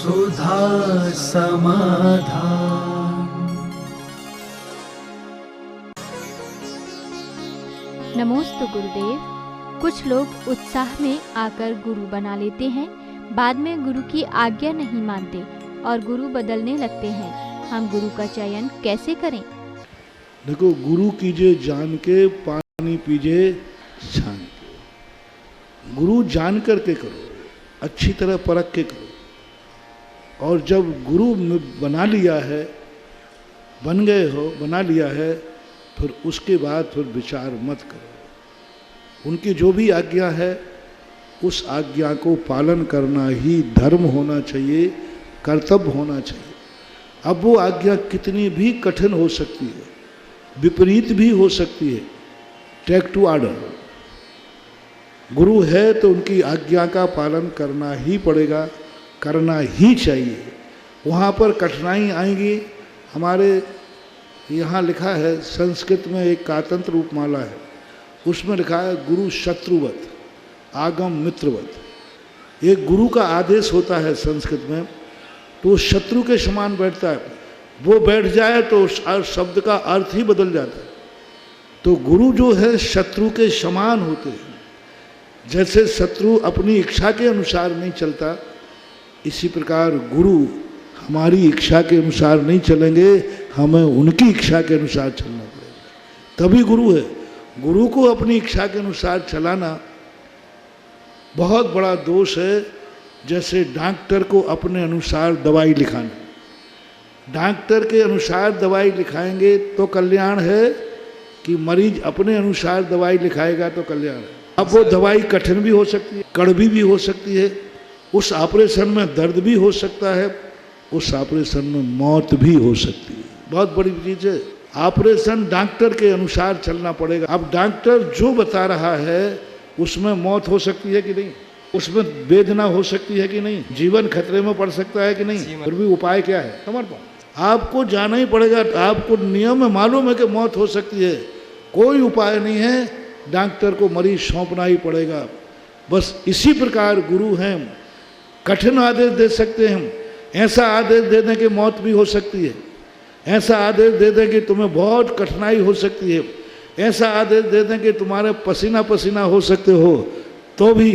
सुधा समाधान। नमोस्तु गुरुदेव। कुछ लोग उत्साह में आकर गुरु बना लेते हैं, बाद में गुरु की आज्ञा नहीं मानते और गुरु बदलने लगते हैं। हम गुरु का चयन कैसे करें? देखो, गुरु कीजिए जान के, पानी पीजिए छान के। गुरु जान करके करो, अच्छी तरह परख के करो। और जब गुरु बना लिया है, बन गए हो, बना लिया है, फिर उसके बाद फिर विचार मत करो। उनकी जो भी आज्ञा है उस आज्ञा को पालन करना ही धर्म होना चाहिए, कर्तव्य होना चाहिए। अब वो आज्ञा कितनी भी कठिन हो सकती है, विपरीत भी हो सकती है, टेक टू ऑर्डर। गुरु है तो उनकी आज्ञा का पालन करना ही पड़ेगा, करना ही चाहिए। वहाँ पर कठिनाई आएंगी। हमारे यहाँ लिखा है, संस्कृत में एक कातंत्र रूपमाला है, उसमें लिखा है गुरु शत्रुवत आगम मित्रवत। एक गुरु का आदेश होता है संस्कृत में, तो शत्रु के समान बैठता है। वो बैठ जाए तो उस शब्द का अर्थ ही बदल जाता है। तो गुरु जो है शत्रु के समान होते हैं। जैसे शत्रु अपनी इच्छा के अनुसार नहीं चलता, इसी प्रकार गुरु हमारी इच्छा के अनुसार नहीं चलेंगे, हमें उनकी इच्छा के अनुसार चलना पड़ेगा, तभी गुरु है। गुरु को अपनी इच्छा के अनुसार चलाना बहुत बड़ा दोष है। जैसे डॉक्टर को अपने अनुसार दवाई लिखाना, डॉक्टर के अनुसार दवाई लिखाएंगे तो कल्याण है, कि मरीज अपने अनुसार दवाई लिखाएगा तो कल्याण है। अब वो दवाई कठिन भी हो सकती है, कड़वी भी हो सकती है, उस ऑपरेशन में दर्द भी हो सकता है, उस ऑपरेशन में मौत भी हो सकती है। बहुत बड़ी चीज़ है। ऑपरेशन डॉक्टर के अनुसार चलना पड़ेगा। अब डॉक्टर जो बता रहा है उसमें मौत हो सकती है कि नहीं, उसमें वेदना हो सकती है कि नहीं, जीवन खतरे में पड़ सकता है कि नहीं, फिर भी उपाय क्या है? समर्पण। आपको जाना ही पड़ेगा। आपको नियम में मालूम है कि मौत हो सकती है, कोई उपाय नहीं है, डॉक्टर को मरीज सौंपना ही पड़ेगा। बस इसी प्रकार गुरु हैं, कठिन आदेश दे सकते हैं। ऐसा आदेश दे दें कि मौत भी हो सकती है, ऐसा आदेश दे दें कि तुम्हें बहुत कठिनाई हो सकती है, ऐसा आदेश दे दें कि तुम्हारे पसीना पसीना हो सकते हो, तो भी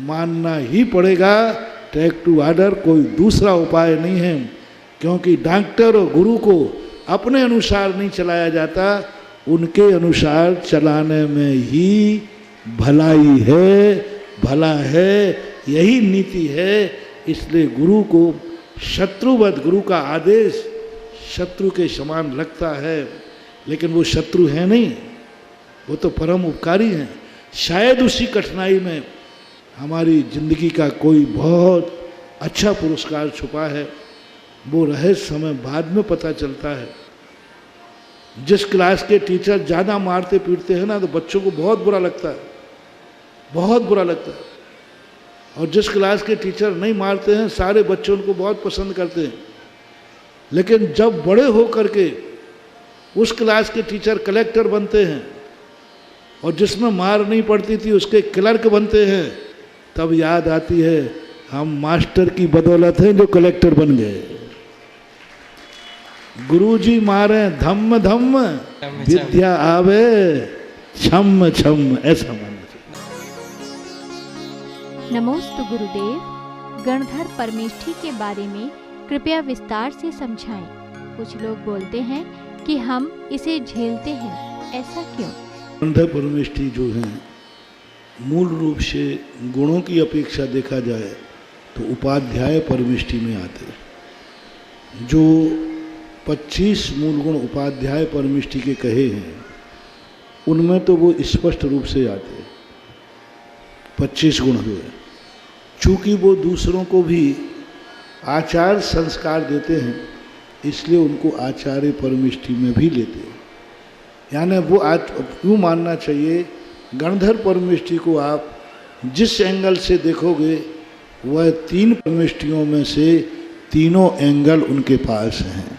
मानना ही पड़ेगा। टेक टू ऑर्डर, कोई दूसरा उपाय नहीं है। क्योंकि डॉक्टर और गुरु को अपने अनुसार नहीं चलाया जाता, उनके अनुसार चलाने में ही भलाई है, भला है, यही नीति है। इसलिए गुरु को शत्रुवत, गुरु का आदेश शत्रु के समान लगता है, लेकिन वो शत्रु है नहीं, वो तो परम उपकारी हैं। शायद उसी कठिनाई में हमारी जिंदगी का कोई बहुत अच्छा पुरस्कार छुपा है। वो रहस्य हमें बाद में पता चलता है। जिस क्लास के टीचर ज़्यादा मारते पीटते हैं ना, तो बच्चों को बहुत बुरा लगता है, बहुत बुरा लगता है। और जिस क्लास के टीचर नहीं मारते हैं, सारे बच्चे उनको बहुत पसंद करते हैं। लेकिन जब बड़े हो करके उस क्लास के टीचर कलेक्टर बनते हैं और जिसमें मार नहीं पड़ती थी उसके क्लर्क बनते हैं, तब याद आती है हम मास्टर की बदौलत हैं जो कलेक्टर बन गए। गुरुजी मारे धम्म धम्म, विद्या आवे छम छम, ऐसा मानना चाहिए। नमोस्तु गुरुदेव। गणधर परमेष्ठी के बारे में कृपया विस्तार से समझाएं। कुछ लोग बोलते हैं कि हम इसे झेलते हैं, ऐसा क्यों? गणधर परमेष्ठी जो हैं, मूल रूप से गुणों की अपेक्षा देखा जाए तो उपाध्याय परमेष्ठी में आते हैं। जो 25 मूल गुण उपाध्याय परमेष्ठी के कहे हैं, उनमें तो वो स्पष्ट रूप से आते हैं 25 गुण हुए। चूँकि वो दूसरों को भी आचार संस्कार देते हैं, इसलिए उनको आचार्य परमेष्ठी में भी लेते हैं। यानी वो यूँ मानना चाहिए, गणधर परमेष्ठी को आप जिस एंगल से देखोगे, वह 3 परमेष्ठियों में से तीनों एंगल उनके पास हैं।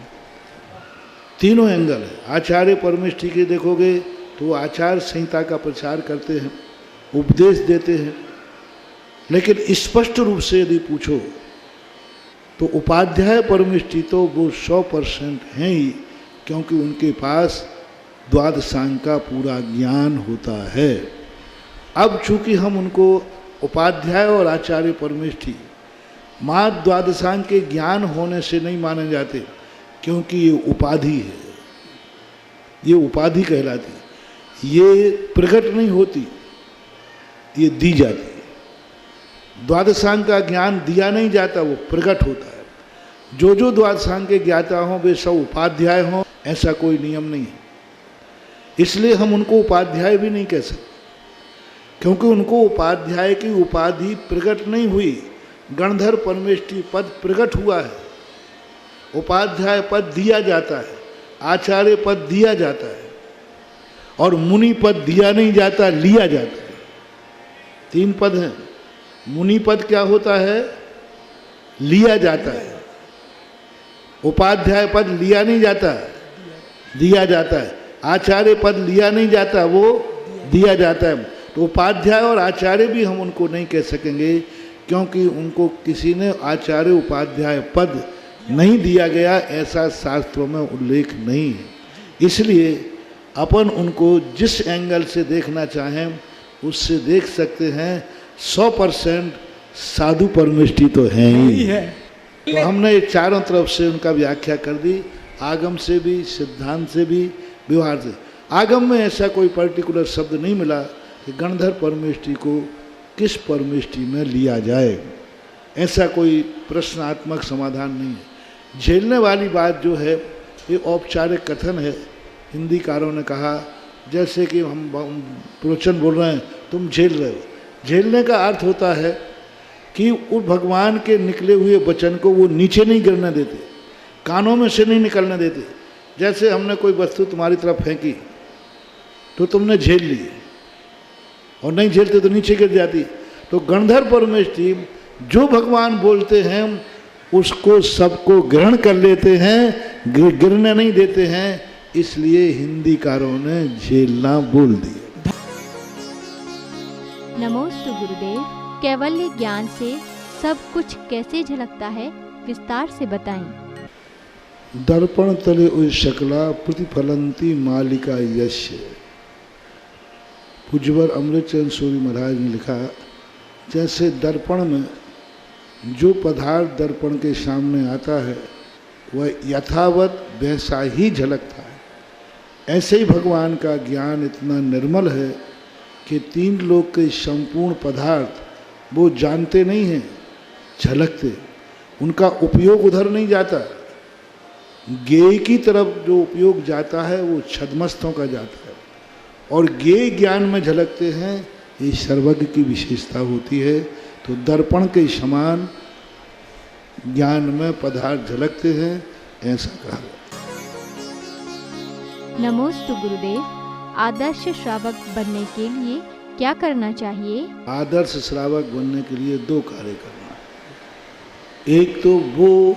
तीनों एंगल है। आचार्य परमेष्ठी के देखोगे तो आचार संहिता का प्रचार करते हैं, उपदेश देते हैं। लेकिन स्पष्ट रूप से यदि पूछो तो उपाध्याय परमिष्ठी तो वो 100% हैं ही, क्योंकि उनके पास द्वादशांग का पूरा ज्ञान होता है। अब चूंकि हम उनको उपाध्याय और आचार्य परमिष्ठी मात्र द्वादशांग के ज्ञान होने से नहीं माने जाते, क्योंकि ये उपाधि है, ये उपाधि कहलाती है, ये प्रकट नहीं होती, ये दी जाती है। द्वादशांग का ज्ञान दिया नहीं जाता, वो प्रकट होता है। जो द्वादशांग के ज्ञाता हों वे सब उपाध्याय हों, ऐसा कोई नियम नहीं है। इसलिए हम उनको उपाध्याय भी नहीं कह सकते, क्योंकि उनको उपाध्याय की उपाधि प्रकट नहीं हुई। गणधर परमेष्ठी पद प्रकट हुआ है, उपाध्याय पद दिया जाता है, आचार्य पद दिया जाता है, और मुनि पद दिया नहीं जाता, लिया जाता है। 3 पद हैं। मुनि पद क्या होता है? लिया जाता है। उपाध्याय पद लिया नहीं जाता, दिया जाता है। आचार्य पद लिया नहीं जाता, वो दिया जाता है। तो उपाध्याय और आचार्य भी हम उनको नहीं कह सकेंगे, क्योंकि उनको किसी ने आचार्य उपाध्याय पद नहीं दिया गया, ऐसा शास्त्रों में उल्लेख नहीं है। इसलिए अपन उनको जिस एंगल से देखना चाहें उससे देख सकते हैं। 100% साधु परमिष्ठी तो है ही है। तो हमने चारों तरफ से उनका व्याख्या कर दी, आगम से भी, सिद्धांत से भी, व्यवहार से। आगम में ऐसा कोई पर्टिकुलर शब्द नहीं मिला कि गणधर परमिष्ठी को किस परमिष्ठी में लिया जाए, ऐसा कोई प्रश्नात्मक समाधान नहीं है। झेलने वाली बात जो है ये औपचारिक कथन है। हिंदीकारों ने कहा, जैसे कि हम प्रवचन बोल रहे हैं, तुम झेल रहे हो। झेलने का अर्थ होता है कि उस भगवान के निकले हुए वचन को वो नीचे नहीं गिरने देते, कानों में से नहीं निकलने देते। जैसे हमने कोई वस्तु तुम्हारी तरफ फेंकी तो तुमने झेल ली, और नहीं झेलते तो नीचे गिर जाती। तो गणधर परमेष्ठी जो भगवान बोलते हैं उसको सबको ग्रहण कर लेते हैं, गिरने नहीं देते हैं। इसलिए हिंदीकारों ने झेलना बोल दिया। नमोस्तु गुरुदेव, कैवल्य ज्ञान से सब कुछ कैसे झलकता है, विस्तार से बताएं। दर्पण तले उस शकला प्रतिफलंती मालिका यश्य। पूज्यवर अमृतचंद सूरी महाराज ने लिखा, जैसे दर्पण में जो पदार्थ दर्पण के सामने आता है वह यथावत वैसा ही झलकता है, ऐसे ही भगवान का ज्ञान इतना निर्मल है कि 3 लोक के संपूर्ण पदार्थ वो जानते नहीं हैं, झलकते। उनका उपयोग उधर नहीं जाता। ज्ञेय की तरफ जो उपयोग जाता है वो छद्मस्तों का जाता है, और ज्ञेय ज्ञान में झलकते हैं। ये सर्वज्ञ की विशेषता होती है। तो दर्पण के समान ज्ञान में पदार्थ झलकते हैं, ऐसा कहा। नमोस्तु गुरुदेव, आदर्श श्रावक बनने के लिए क्या करना चाहिए? आदर्श श्रावक बनने के लिए 2 कार्य करना है। एक तो वो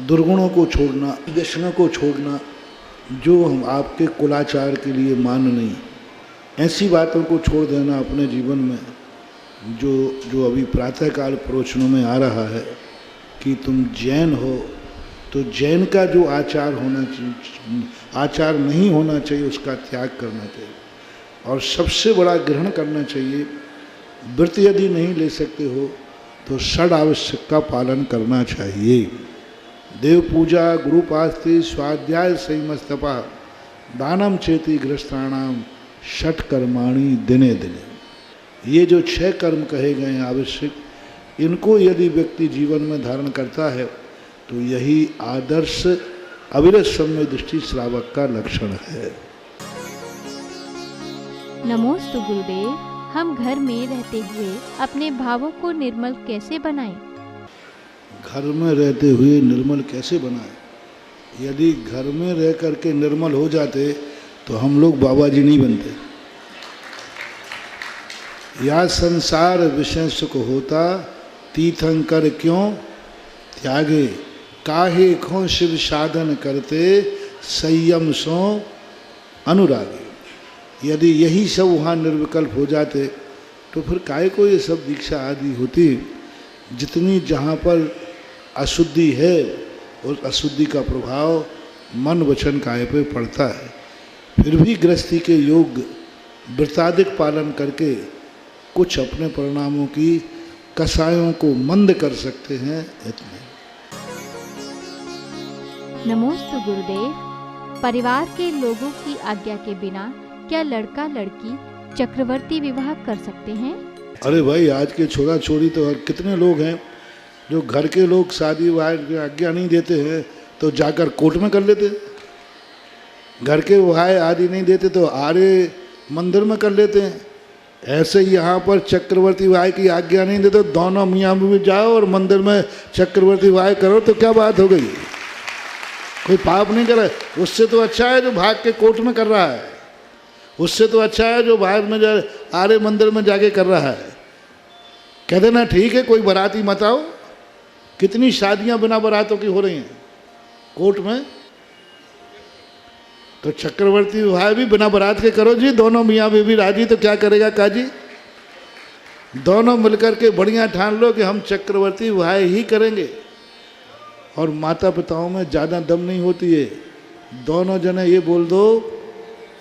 दुर्गुणों को छोड़ना, व्यसनों को छोड़ना जो हम आपके कुलाचार के लिए मान नहीं, ऐसी बातों को छोड़ देना अपने जीवन में। जो अभी प्रातःकाल प्रवचनों में आ रहा है कि तुम जैन हो तो जैन का जो आचार होना चाहिए, आचार नहीं होना चाहिए, उसका त्याग करना चाहिए। और सबसे बड़ा ग्रहण करना चाहिए। व्रत यदि नहीं ले सकते हो तो षड आवश्यक का पालन करना चाहिए। देव पूजा, गुरुपास्ति, स्वाध्याय, संयमस्तपा, दानम चेति गृहस्थानाम, षट कर्माणि दिने दिने। ये जो 6 कर्म कहे गए हैं आवश्यक, इनको यदि व्यक्ति जीवन में धारण करता है तो यही आदर्श अविरत सम्य दृष्टि श्रावक का लक्षण है। नमोस्तु गुरुदेव, हम घर में रहते हुए अपने भावों को निर्मल कैसे बनाएं? घर में रहते हुए निर्मल कैसे बनाएं? यदि घर में रह करके निर्मल हो जाते तो हम लोग बाबा जी नहीं बनते। या संसार विषय सुख होता, तीर्थंकर क्यों त्यागे, काहे खो शिव साधन करते, संयम सो अनुरागे। यदि यही सब वहाँ निर्विकल्प हो जाते तो फिर काहे को ये सब दीक्षा आदि होती। जितनी जहाँ पर अशुद्धि है, उस अशुद्धि का प्रभाव मन वचन काया पे पड़ता है। फिर भी गृहस्थी के योग व्रतादिक पालन करके कुछ अपने परिणामों की कसायों को मंद कर सकते हैं। इतने। नमोस्तु गुरुदेव। परिवार के लोगों की आज्ञा के बिना क्या लड़का लड़की चक्रवर्ती विवाह कर सकते हैं? अरे भाई, आज के छोरा छोरी तो कितने लोग हैं जो घर के लोग शादी विवाह की आज्ञा नहीं देते हैं तो जाकर कोर्ट में कर लेते, घर के विवाह आदि नहीं देते तो आर्य मंदिर में कर लेते हैं। ऐसे ही यहाँ पर चक्रवर्ती विवाह की आज्ञा नहीं देते, दोनों मियाँ बीवी जाओ और मंदिर में चक्रवर्ती विवाह करो तो क्या बात हो गई? कोई पाप नहीं करे। उससे तो अच्छा है जो भाग के कोर्ट में कर रहा है, उससे तो अच्छा है जो भाग में जा आर्य मंदिर में जाके कर रहा है। कह देना ठीक है, कोई बाराती मत आओ। कितनी शादियां बिना बारातों की हो रही हैं कोर्ट में। तो चक्रवर्ती विवाह भी बिना बारात के करो जी, दोनों मियाँ बीवी राजी तो क्या करेगा काजी? दोनों मिलकर के बढ़िया ठान लो कि हम चक्रवर्ती विवाह ही करेंगे। और माता पिताओं में ज़्यादा दम नहीं होती है, दोनों जने ये बोल दो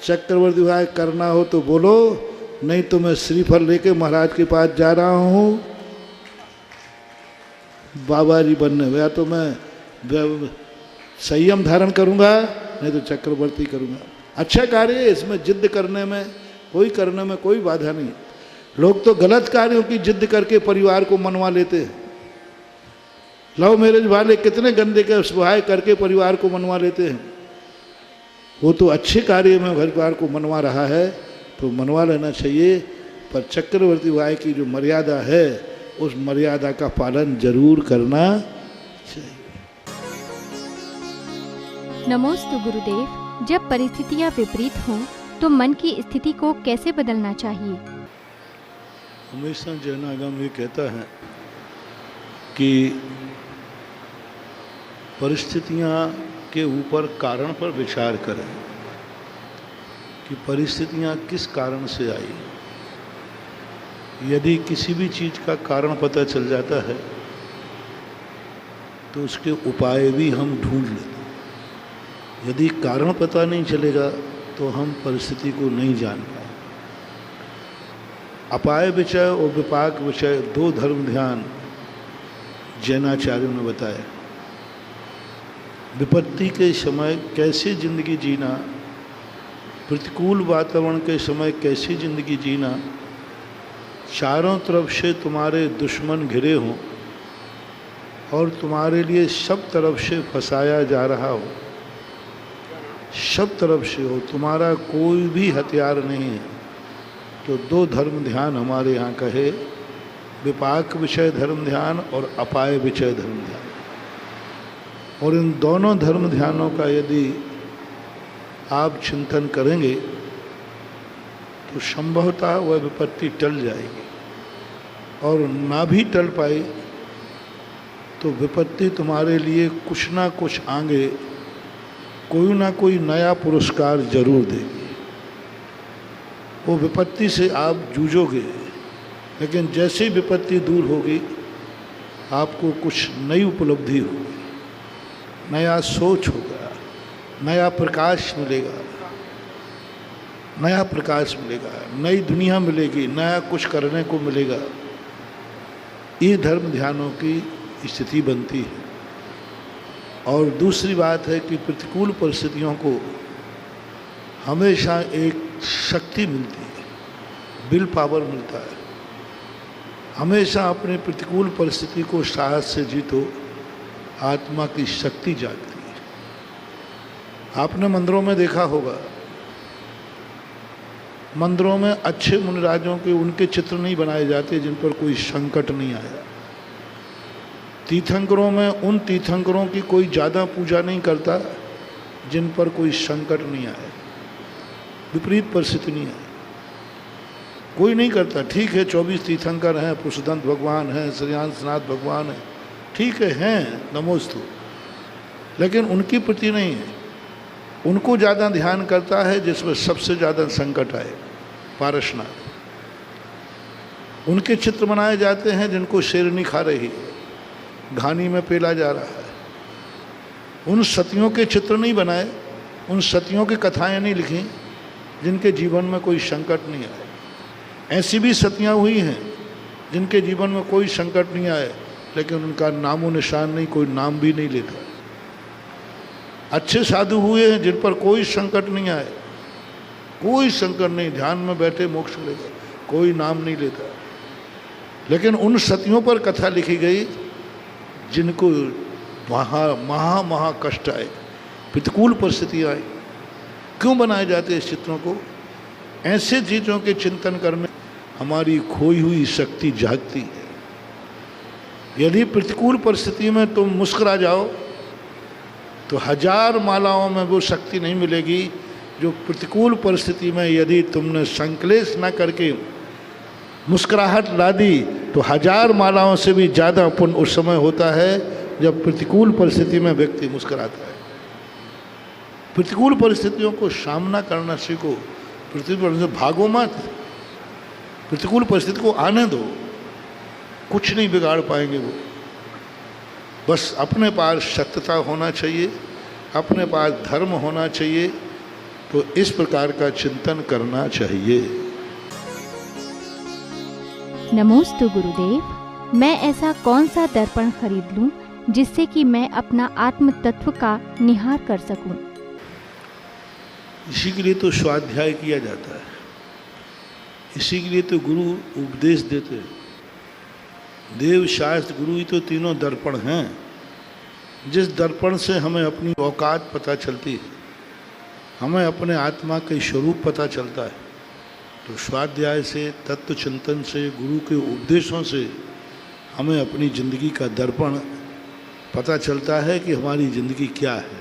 चक्रवर्ती विवाह करना हो तो बोलो, नहीं तो मैं श्रीफल लेके महाराज के पास जा रहा हूँ बाबा जी बनने, या तो मैं संयम धारण करूँगा नहीं तो चक्रवर्ती करूँगा। अच्छा कार्य है, इसमें जिद्द करने में कोई बाधा नहीं। लोग तो गलत कार्यों की जिद्द करके परिवार को मनवा लेते हैं। लव मैरिज वाले कितने गंदे के स्वभाव करके परिवार को मनवा लेते हैं। वो तो अच्छे कार्य में परिवार को मनवा रहा है तो मनवा लेना चाहिए, पर चक्रवर्ती विवाह की जो मर्यादा है उस मर्यादा का पालन जरूर करना चाहिए। नमोस्तु गुरुदेव। जब परिस्थितियां विपरीत हों तो मन की स्थिति को कैसे बदलना चाहिए? हमेशा जैनागम ये कहता है कि परिस्थितियां के ऊपर कारण पर विचार करें कि परिस्थितियां किस कारण से आई। यदि किसी भी चीज़ का कारण पता चल जाता है तो उसके उपाय भी हम ढूंढ लेते हैं। यदि कारण पता नहीं चलेगा तो हम परिस्थिति को नहीं जान पाए। अपाय विषय और विपाक विषय दो धर्म ध्यान जैनाचार्यों ने बताया। विपत्ति के समय कैसे जिंदगी जीना, प्रतिकूल वातावरण के समय कैसी जिंदगी जीना, चारों तरफ से तुम्हारे दुश्मन घिरे हों और तुम्हारे लिए सब तरफ से फंसाया जा रहा हो, सब तरफ से हो, तुम्हारा कोई भी हथियार नहीं है, तो दो धर्म ध्यान हमारे यहाँ का है, विपाक विषय धर्म ध्यान और अपाय विषय धर्म ध्यान। और इन दोनों धर्म ध्यानों का यदि आप चिंतन करेंगे तो संभवतः वह विपत्ति टल जाएगी, और ना भी टल पाई तो विपत्ति तुम्हारे लिए कुछ ना कुछ आगे कोई ना कोई नया पुरस्कार जरूर देगी। वो विपत्ति से आप जूझोगे, लेकिन जैसे ही विपत्ति दूर होगी आपको कुछ नई उपलब्धि होगी, नया सोच होगा, नया प्रकाश मिलेगा, नया प्रकाश मिलेगा, नई दुनिया मिलेगी, नया कुछ करने को मिलेगा। ये धर्म ध्यानों की स्थिति बनती है। और दूसरी बात है कि प्रतिकूल परिस्थितियों को हमेशा एक शक्ति मिलती है, विल पावर मिलता है। हमेशा अपने प्रतिकूल परिस्थिति को साहस से जीतो, आत्मा की शक्ति जागती है। आपने मंदिरों में देखा होगा, मंदिरों में अच्छे मुनिराजों के उनके चित्र नहीं बनाए जाते जिन पर कोई संकट नहीं आया। तीर्थंकरों में उन तीर्थंकरों की कोई ज़्यादा पूजा नहीं करता जिन पर कोई संकट नहीं आया, विपरीत परिस्थिति नहीं आई। कोई नहीं करता। ठीक है, 24 तीर्थंकर हैं, पुरुषदंत भगवान हैं, श्रीयांशनाथ भगवान हैं, ठीक है, हैं, नमोस्तु, लेकिन उनकी प्रति नहीं है। उनको ज़्यादा ध्यान करता है जिसमें सबसे ज़्यादा संकट आए, पारसनाथ। उनके चित्र बनाए जाते हैं जिनको शेरनी खा रही है, घानी में पेला जा रहा है। उन सतियों के चित्र नहीं बनाए, उन सतियों की कथाएं नहीं लिखी जिनके जीवन में कोई संकट नहीं आए। ऐसी भी सतियां हुई हैं जिनके जीवन में कोई संकट नहीं आए, लेकिन उनका नामो निशान नहीं, कोई नाम भी नहीं लेता। अच्छे साधु हुए हैं जिन पर कोई संकट नहीं आए, कोई संकट नहीं, ध्यान में बैठे मोक्ष ले गए, कोई नाम नहीं लेता। लेकिन उन सतियों पर कथा लिखी गई जिनको महा कष्ट आए, प्रतिकूल परिस्थितियाँ आई। क्यों बनाए जाते इस चित्रों को? ऐसे चीज़ों के चिंतन करने हमारी खोई हुई शक्ति जागती है। यदि प्रतिकूल परिस्थिति में तुम मुस्कुरा जाओ तो 1000 मालाओं में वो शक्ति नहीं मिलेगी जो प्रतिकूल परिस्थिति में यदि तुमने संकलेश न करके मुस्कुराहट ला दी तो 1000 मालाओं से भी ज़्यादा पुण्य उस समय होता है जब प्रतिकूल परिस्थिति में व्यक्ति मुस्कुराता है। प्रतिकूल परिस्थितियों को सामना करना सीखो। प्रतिकूल भागो मत, प्रतिकूल परिस्थिति को आने दो, कुछ नहीं बिगाड़ पाएंगे वो। बस अपने पास सत्यता होना चाहिए, अपने पास धर्म होना चाहिए, तो इस प्रकार का चिंतन करना चाहिए। नमोस्तु गुरुदेव। मैं ऐसा कौन सा दर्पण खरीद लूं जिससे कि मैं अपना आत्म तत्व का निहार कर सकूं? इसी के लिए तो स्वाध्याय किया जाता है, इसी के लिए तो गुरु उपदेश देते हैं। देव, शास्त्र, गुरु ही तो तीनों दर्पण हैं। जिस दर्पण से हमें अपनी औकात पता चलती है, हमें अपने आत्मा के स्वरूप पता चलता है। तो स्वाध्याय से, तत्व चिंतन से, गुरु के उपदेशों से हमें अपनी जिंदगी का दर्पण पता चलता है कि हमारी जिंदगी क्या है।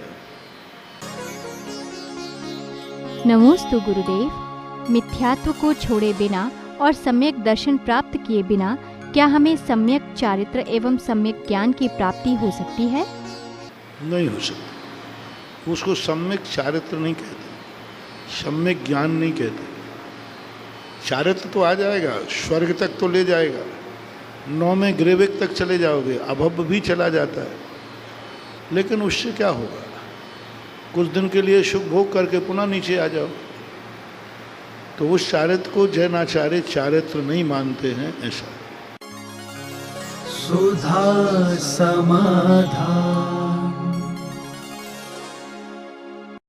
नमोस्तु गुरुदेव। मिथ्यात्व को छोड़े बिना और सम्यक दर्शन प्राप्त किए बिना क्या हमें सम्यक चारित्र एवं सम्यक ज्ञान की प्राप्ति हो सकती है? नहीं हो सकती। उसको सम्यक चारित्र नहीं कहते, सम्यक ज्ञान नहीं कहते। चारित्र तो आ जाएगा, स्वर्ग तक तो ले जाएगा, 9वें ग्रेविक तक चले जाओगे, अभव भी चला जाता है, लेकिन उससे क्या होगा? कुछ दिन के लिए सुख भोग करके पुनः नीचे आ जाओ। तो उस चारित्र को जैनाचार्य चारित्र नहीं मानते हैं। ऐसा सुधा समाधान